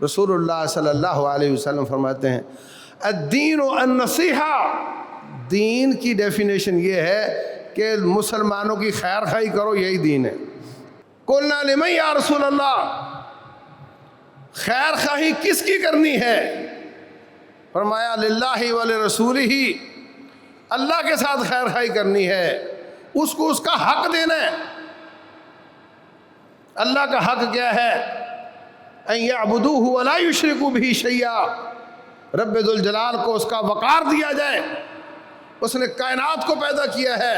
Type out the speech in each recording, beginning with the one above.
رسول اللہ صلی اللہ علیہ وسلم فرماتے ہیں الدین النصیحہ، دین کی ڈیفینیشن یہ ہے کہ مسلمانوں کی خیر خواہی کرو، یہی دین ہے۔ قلنا لمن یا رسول اللہ، خیر خواہی کس کی کرنی ہے؟ فرمایا للہ ولرسولہ، اللہ کے ساتھ خیر خواہی کرنی ہے، اس کو اس کا حق دینا ہے۔ اللہ کا حق کیا ہے؟ ان یعبدوہ ولا یشرکوا بہ شیئا، رب ذوالجلال کو اس کا وقار دیا جائے، اس نے کائنات کو پیدا کیا ہے،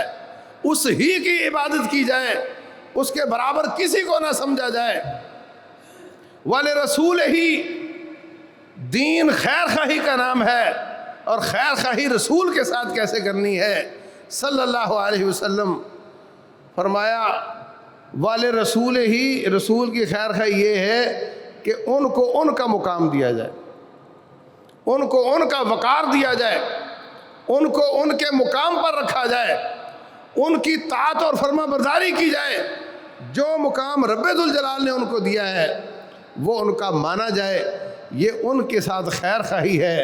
اس ہی کی عبادت کی جائے، اس کے برابر کسی کو نہ سمجھا جائے۔ وَلِرَسُولِهِ، دین خیر خواہی کا نام ہے، اور خیر خواہی رسول کے ساتھ کیسے کرنی ہے صلی اللہ علیہ وسلم۔ فرمایا وَلِرَسُولِهِ، رسول کی خیر خواہی یہ ہے کہ ان کو ان کا مقام دیا جائے، ان کو ان کا وقار دیا جائے، ان کو ان کے مقام پر رکھا جائے، ان کی طاعت اور فرما برداری کی جائے، جو مقام رب ذوالجلال نے ان کو دیا ہے وہ ان کا مانا جائے، یہ ان کے ساتھ خیر خواہی ہے۔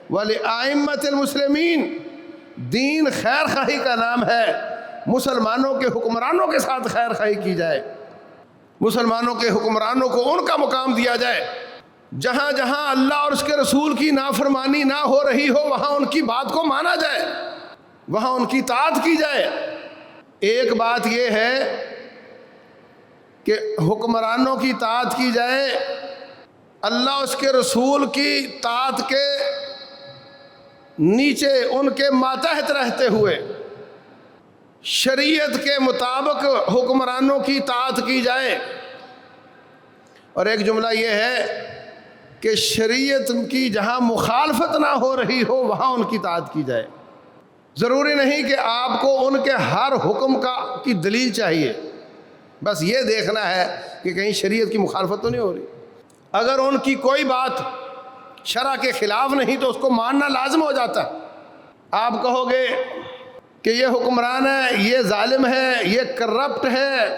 وَلِأَئِمَّةِ الْمُسْلِمِينَ، دین خیر خواہی کا نام ہے، مسلمانوں کے حکمرانوں کے ساتھ خیر خواہی کی جائے، مسلمانوں کے حکمرانوں کو ان کا مقام دیا جائے، جہاں جہاں اللہ اور اس کے رسول کی نافرمانی نہ ہو رہی ہو وہاں ان کی بات کو مانا جائے، وہاں ان کی اطاعت کی جائے۔ ایک بات یہ ہے کہ حکمرانوں کی اطاعت کی جائے، اللہ اس کے رسول کی اطاعت کے نیچے ان کے ماتحت رہتے ہوئے شریعت کے مطابق حکمرانوں کی اطاعت کی جائے۔ اور ایک جملہ یہ ہے کہ شریعت کی جہاں مخالفت نہ ہو رہی ہو وہاں ان کی اطاعت کی جائے۔ ضروری نہیں کہ آپ کو ان کے ہر حکم کی دلیل چاہیے، بس یہ دیکھنا ہے کہ کہیں شریعت کی مخالفت تو نہیں ہو رہی۔ اگر ان کی کوئی بات شرع کے خلاف نہیں تو اس کو ماننا لازم ہو جاتا ہے۔ آپ کہو گے کہ یہ حکمران ہے، یہ ظالم ہے، یہ کرپٹ ہے،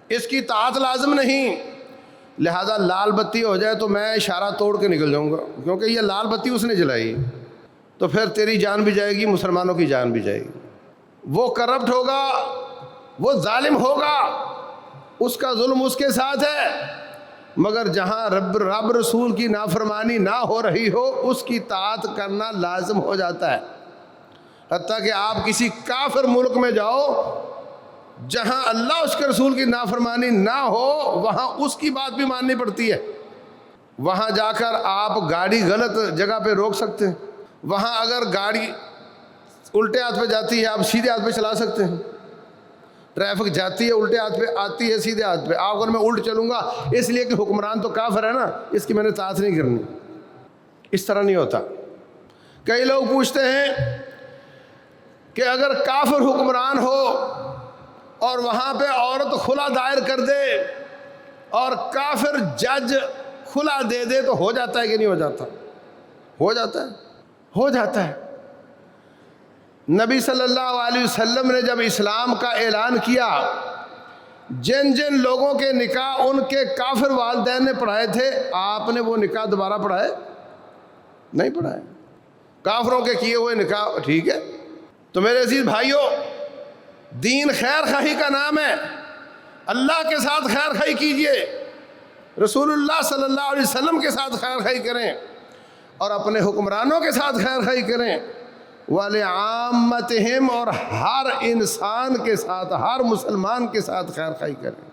اس کی اطاعت لازم نہیں، لہذا لال بتی ہو جائے تو میں اشارہ توڑ کے نکل جاؤں گا، کیونکہ یہ لال بتی اس نے جلائی، تو پھر تیری جان بھی جائے گی، مسلمانوں کی جان بھی جائے گی۔ وہ کرپٹ ہوگا، وہ ظالم ہوگا، اس کا ظلم اس کے ساتھ ہے، مگر جہاں رب رسول کی نافرمانی نہ ہو رہی ہو اس کی اطاعت کرنا لازم ہو جاتا ہے۔ حتیٰ کہ آپ کسی کافر ملک میں جاؤ جہاں اللہ اس کے رسول کی نافرمانی نہ ہو وہاں اس کی بات بھی ماننی پڑتی ہے۔ وہاں جا کر آپ گاڑی غلط جگہ پہ روک سکتے ہیں، وہاں اگر گاڑی الٹے ہاتھ پہ جاتی ہے آپ سیدھے ہاتھ پہ چلا سکتے ہیں، ٹریفک جاتی ہے الٹے ہاتھ پہ آتی ہے سیدھے ہاتھ پہ، آپ اگر میں الٹ چلوں گا اس لیے کہ حکمران تو کافر ہے نا اس کی میں نے اطاعت نہیں کرنی، اس طرح نہیں ہوتا۔ کئی لوگ پوچھتے ہیں کہ اگر کافر حکمران ہو اور وہاں پہ عورت خلا دائر کر دے اور کافر جج خلا دے دے تو ہو جاتا ہے کہ نہیں ہو جاتا؟ ہو جاتا ہے، ہو جاتا ہے۔ نبی صلی اللہ علیہ وسلم نے جب اسلام کا اعلان کیا، جن جن لوگوں کے نکاح ان کے کافر والدین نے پڑھائے تھے آپ نے وہ نکاح دوبارہ پڑھائے؟ نہیں پڑھائے۔ کافروں کے کیے ہوئے نکاح ٹھیک ہے۔ تو میرے عزیز بھائیوں، دین خیر خواہی کا نام ہے، اللہ کے ساتھ خیر خواہی کیجئے، رسول اللہ صلی اللہ علیہ وسلم کے ساتھ خیر خواہی کریں اور اپنے حکمرانوں کے ساتھ خیر خواہی کریں، وَلِعَامَّتِهِمْ، اور ہر انسان کے ساتھ، ہر مسلمان کے ساتھ خیر خواہی کریں۔